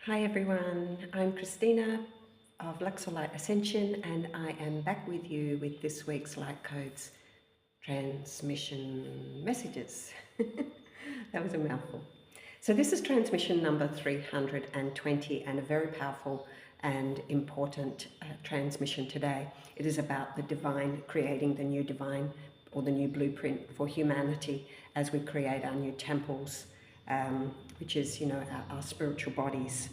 Hi everyone, I'm Christina of LUXOR Ascension, and I am back with you with this week's Light Codes transmission messages. That was a mouthful. So this is transmission number 320 and a very powerful and important transmission today. It is about the divine, creating the new divine or the new blueprint for humanity as we create our new temples, which is, our spiritual bodies.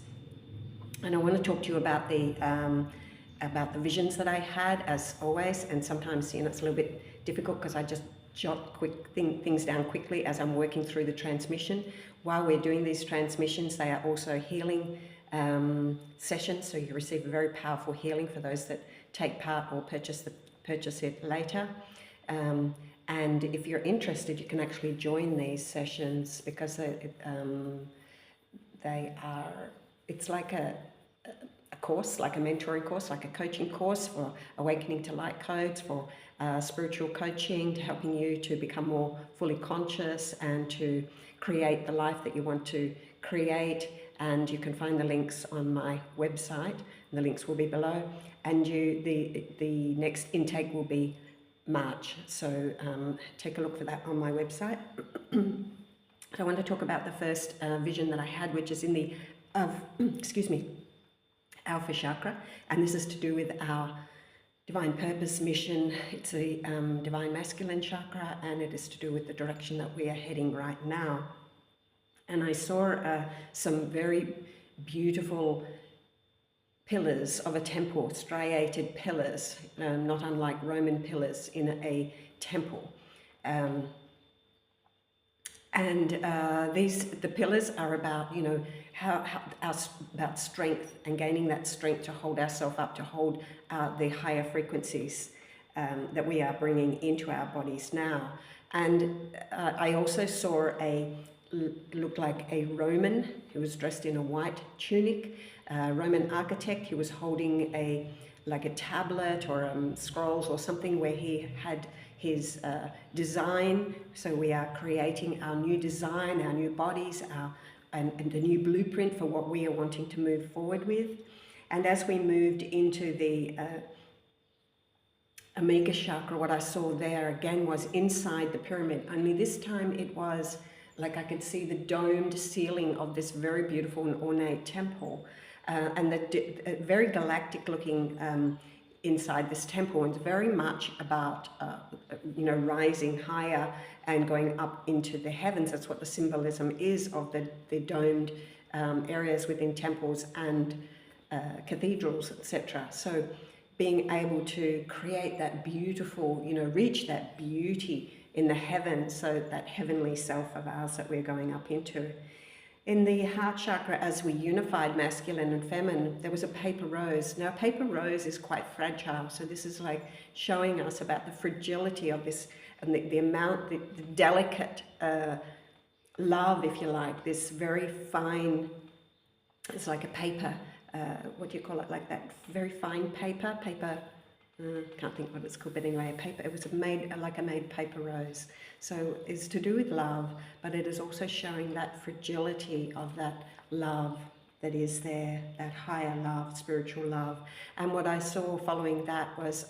And I want to talk to you about the visions that I had, as always. And sometimes, it's a little bit difficult because I just jot things down quickly as I'm working through the transmission. While we're doing these transmissions, they are also healing sessions, so you receive a very powerful healing for those that take part or purchase it later. And if you're interested, you can actually join these sessions because it's like a course, like a mentoring course, like a coaching course for awakening to light codes, for spiritual coaching, to helping you to become more fully conscious and to create the life that you want to create. And you can find the links on my website, and the links will be below. And the next intake will be March, so take a look for that on my website. I want to talk about the first vision that I had, which is in the Alpha chakra, and this is to do with our divine purpose mission. It's the divine masculine chakra, and it is to do with the direction that we are heading right now. And I saw some very beautiful pillars of a temple, striated pillars, not unlike Roman pillars in a temple. The pillars are about, about strength and gaining that strength to hold ourselves up, to hold the higher frequencies that we are bringing into our bodies now. And I also saw looked like a Roman who was dressed in a white tunic, Roman architect. He was holding like a tablet or scrolls or something where he had his design. So we are creating our new design, our new bodies, and the new blueprint for what we are wanting to move forward with. And as we moved into the Omega chakra, what I saw there again was inside the pyramid. Only this time it was like I could see the domed ceiling of this very beautiful and ornate temple, and the very galactic looking inside this temple, and very much about rising higher and going up into the heavens. That's what the symbolism is of the domed areas within temples and cathedrals, etc. So being able to create that beautiful, reach that beauty in the heavens, so that heavenly self of ours that we're going up into. In the heart chakra, as we unified masculine and feminine, there was a paper rose. Now, a paper rose is quite fragile, so this is like showing us about the fragility of this and the delicate love, if you like, this very fine, it's like a paper, what do you call it, like that very fine paper, can't think what it's called, but anyway, it was made like a made paper rose. So it's to do with love, but it is also showing that fragility of that love that is there, that higher love, spiritual love. And what I saw following that was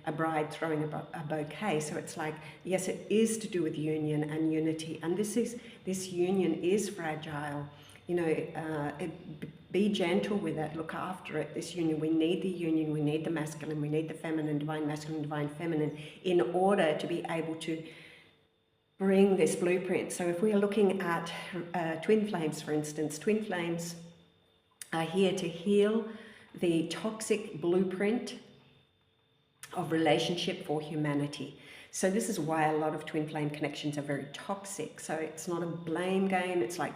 a bride throwing a bouquet. So it's like, yes, it is to do with union and unity, and this union is fragile. Be gentle with it, look after it, this union. We need the masculine, we need the feminine, divine masculine, divine feminine, in order to be able to bring this blueprint. So if we are looking at twin flames, for instance, twin flames are here to heal the toxic blueprint of relationship for humanity. So this is why a lot of twin flame connections are very toxic. So it's not a blame game, it's like,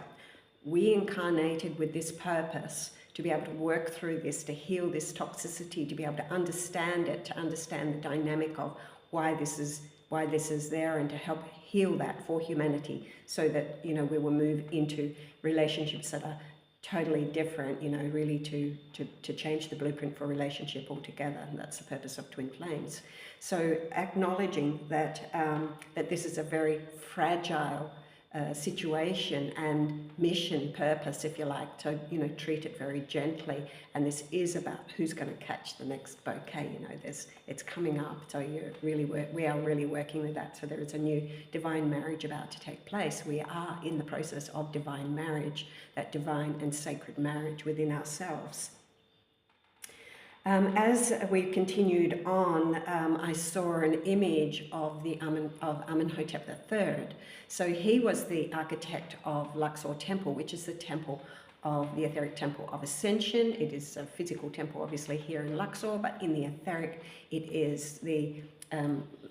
we incarnated with this purpose to be able to work through this, to heal this toxicity, to be able to understand it, to understand the dynamic of why this is there, and to help heal that for humanity, so that we will move into relationships that are totally different, really to change the blueprint for relationship altogether. And that's the purpose of twin flames. So acknowledging that that this is a very fragile situation and mission, purpose, if you like, to, you know, treat it very gently. And this is about who's going to catch the next bouquet. You know, it's coming up, so we are really working with that. So there is a new divine marriage about to take place. We are in the process of divine marriage, that divine and sacred marriage within ourselves. As we continued on, I saw an image of Amenhotep III. So he was the architect of LUXOR Temple, which is the temple of the etheric temple of Ascension. It is a physical temple, obviously, here in LUXOR, but in the etheric, it is the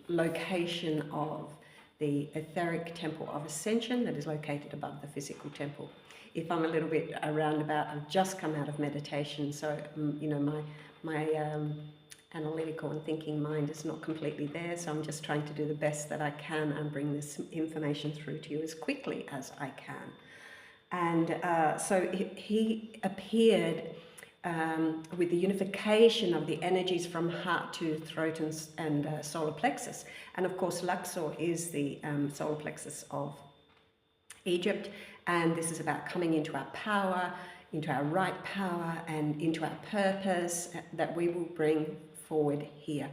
location of the etheric temple of Ascension that is located above the physical temple. If I'm a little bit roundabout, I've just come out of meditation, so you know, my analytical and thinking mind is not completely there, so I'm just trying to do the best that I can and bring this information through to you as quickly as I can. And so he appeared with the unification of the energies from heart to throat and solar plexus. And of course, LUXOR is the solar plexus of Egypt, and this is about coming into our power, into our right power, and into our purpose that we will bring forward here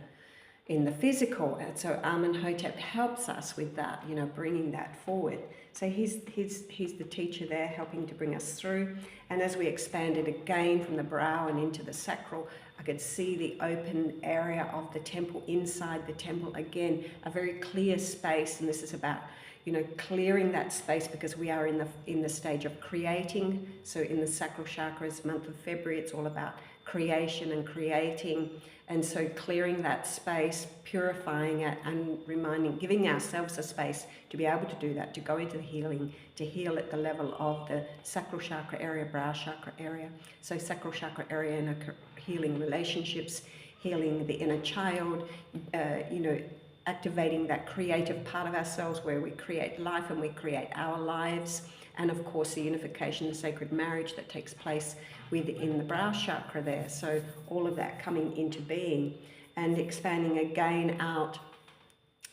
in the physical. And so Amenhotep helps us with that, you know, bringing that forward. So he's the teacher there, helping to bring us through. And as we expanded again from the brow and into the sacral, I could see the open area of the temple, inside the temple. Again, a very clear space, and this is about, you know, clearing that space, because we are in the stage of creating. So in the sacral chakras, month of February, it's all about creation and creating. And so clearing that space, purifying it, and giving ourselves a space to be able to do that, to go into the healing, to heal at the level of the sacral chakra area, brow chakra area. So sacral chakra area, in healing relationships, healing the inner child, you know, activating that creative part of ourselves where we create life and we create our lives. And of course, the unification, the sacred marriage that takes place within the brow chakra there. So all of that coming into being and expanding again out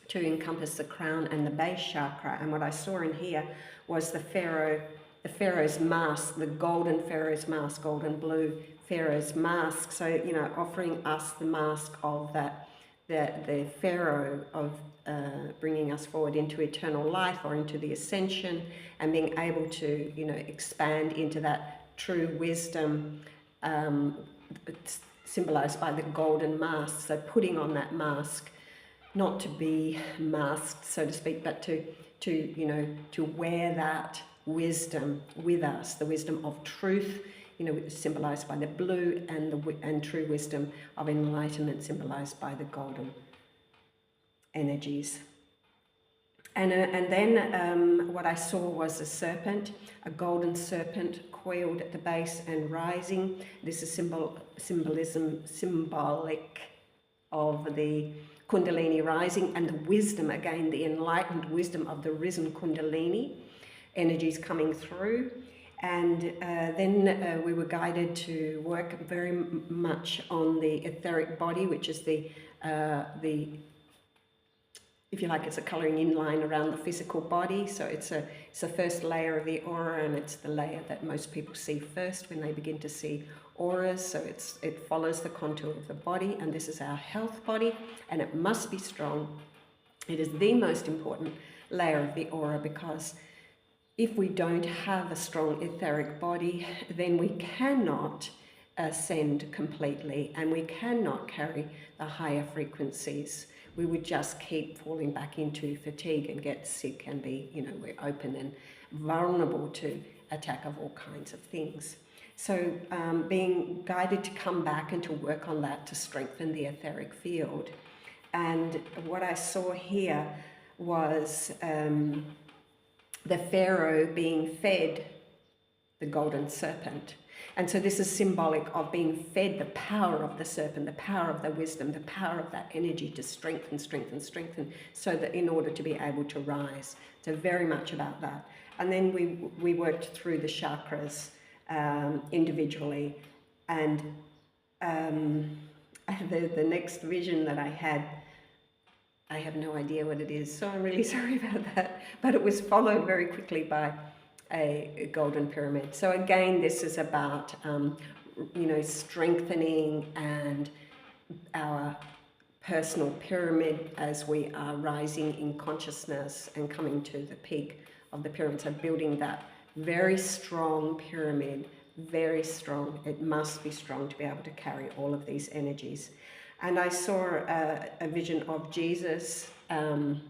to encompass the crown and the base chakra. And what I saw in here was the pharaoh's mask, the golden pharaoh's mask, golden blue pharaoh's mask. So, you know, offering us the mask of that, the pharaoh of bringing us forward into eternal life or into the ascension, and being able to, you know, expand into that true wisdom, symbolized by the golden mask. So putting on that mask, not to be masked, so to speak, but to you know, to wear that wisdom with us, the wisdom of truth, you know, symbolized by the blue, and true wisdom of enlightenment, symbolized by the golden energies. And then what I saw was a serpent, a golden serpent, coiled at the base and rising. This is symbolic of the Kundalini rising, and the wisdom, again, the enlightened wisdom of the risen Kundalini energies coming through. And then we were guided to work very much on the etheric body, which is the if you like, it's a colouring in line around the physical body. So it's the first layer of the aura, and it's the layer that most people see first when they begin to see auras. So it follows the contour of the body, and this is our health body, and it must be strong. It is the most important layer of the aura, because if we don't have a strong etheric body, then we cannot ascend completely, and we cannot carry the higher frequencies. We would just keep falling back into fatigue and get sick and be, you know, we're open and vulnerable to attack of all kinds of things. So being guided to come back and to work on that, to strengthen the etheric field. And what I saw here was the pharaoh being fed the golden serpent. And so this is symbolic of being fed the power of the serpent, the power of the wisdom, the power of that energy to strengthen, so that in order to be able to rise. So very much about that. And then we worked through the chakras individually. And the next vision that I had I have no idea what it is, so I'm really sorry about that. But it was followed very quickly by a golden pyramid. So again, this is about, strengthening and our personal pyramid as we are rising in consciousness and coming to the peak of the pyramid. So building that very strong pyramid, very strong. It must be strong to be able to carry all of these energies. And I saw a vision of Jesus and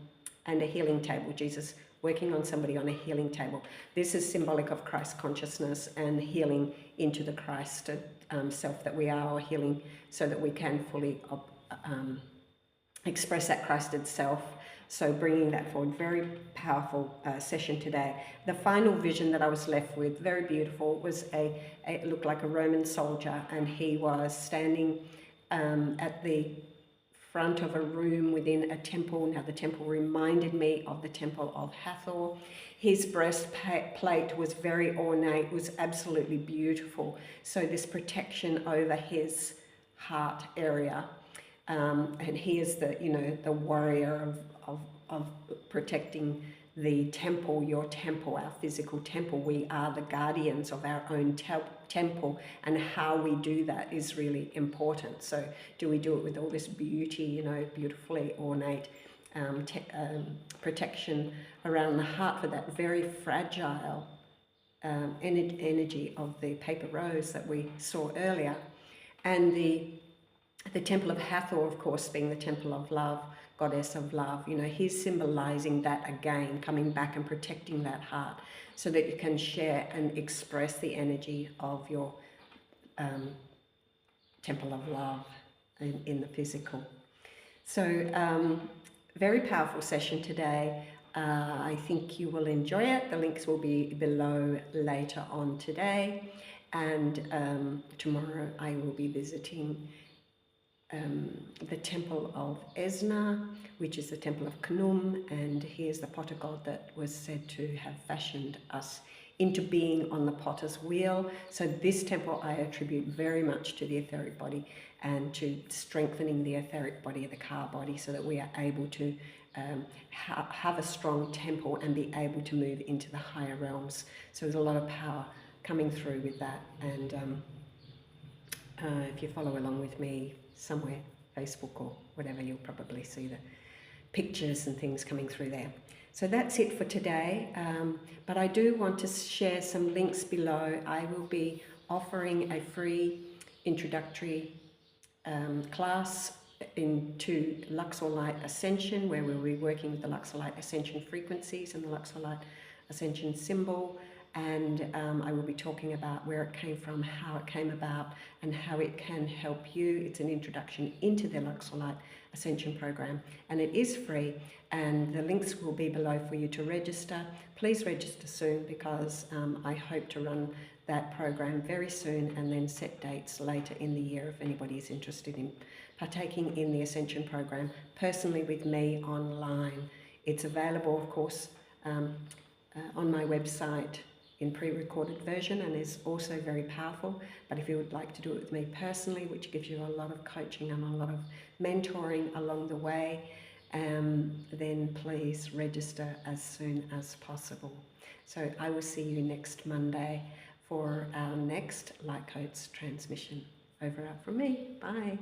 a healing table, Jesus working on somebody on a healing table. This is symbolic of Christ consciousness and healing into the Christ self that we are, or healing so that we can fully express that Christed self. So bringing that forward, very powerful session today. The final vision that I was left with, very beautiful, was it looked like a Roman soldier, and he was standing at the front of a room within a temple. Now the temple reminded me of the temple of Hathor. His breastplate was very ornate, was absolutely beautiful. So this protection over his heart area. And he is the warrior of protecting the temple, your temple, our physical temple. We are the guardians of our own temple, and how we do that is really important. So do we do it with all this beauty, beautifully ornate protection around the heart for that very fragile energy of the paper rose that we saw earlier. And the temple of Hathor, of course, being the temple of love, goddess of love, he's symbolizing that again, coming back and protecting that heart so that you can share and express the energy of your temple of love in the physical. So very powerful session today. I think you will enjoy it. The links will be below later on today, and tomorrow I will be visiting the temple of Esna, which is the temple of Khnum, and he is the potter god that was said to have fashioned us into being on the potter's wheel. So this temple I attribute very much to the etheric body and to strengthening the etheric body, the car body, so that we are able to have a strong temple and be able to move into the higher realms. So there's a lot of power coming through with that. And if you follow along with me somewhere, Facebook or whatever, you'll probably see the pictures and things coming through there. So that's it for today, but I do want to share some links below. I will be offering a free introductory class into LUXOR Light Ascension, where we'll be working with the LUXOR Light Ascension frequencies and the LUXOR Light Ascension symbol. And I will be talking about where it came from, how it came about, and how it can help you. It's an introduction into the LUXOR Light Ascension program, and it is free, and the links will be below for you to register. Please register soon, because I hope to run that program very soon, and then set dates later in the year if anybody is interested in partaking in the Ascension program personally with me online. It's available, of course, on my website in pre-recorded version, and is also very powerful. But if you would like to do it with me personally, which gives you a lot of coaching and a lot of mentoring along the way, then please register as soon as possible. So I will see you next Monday for our next Light Codes transmission. Over out from me. Bye.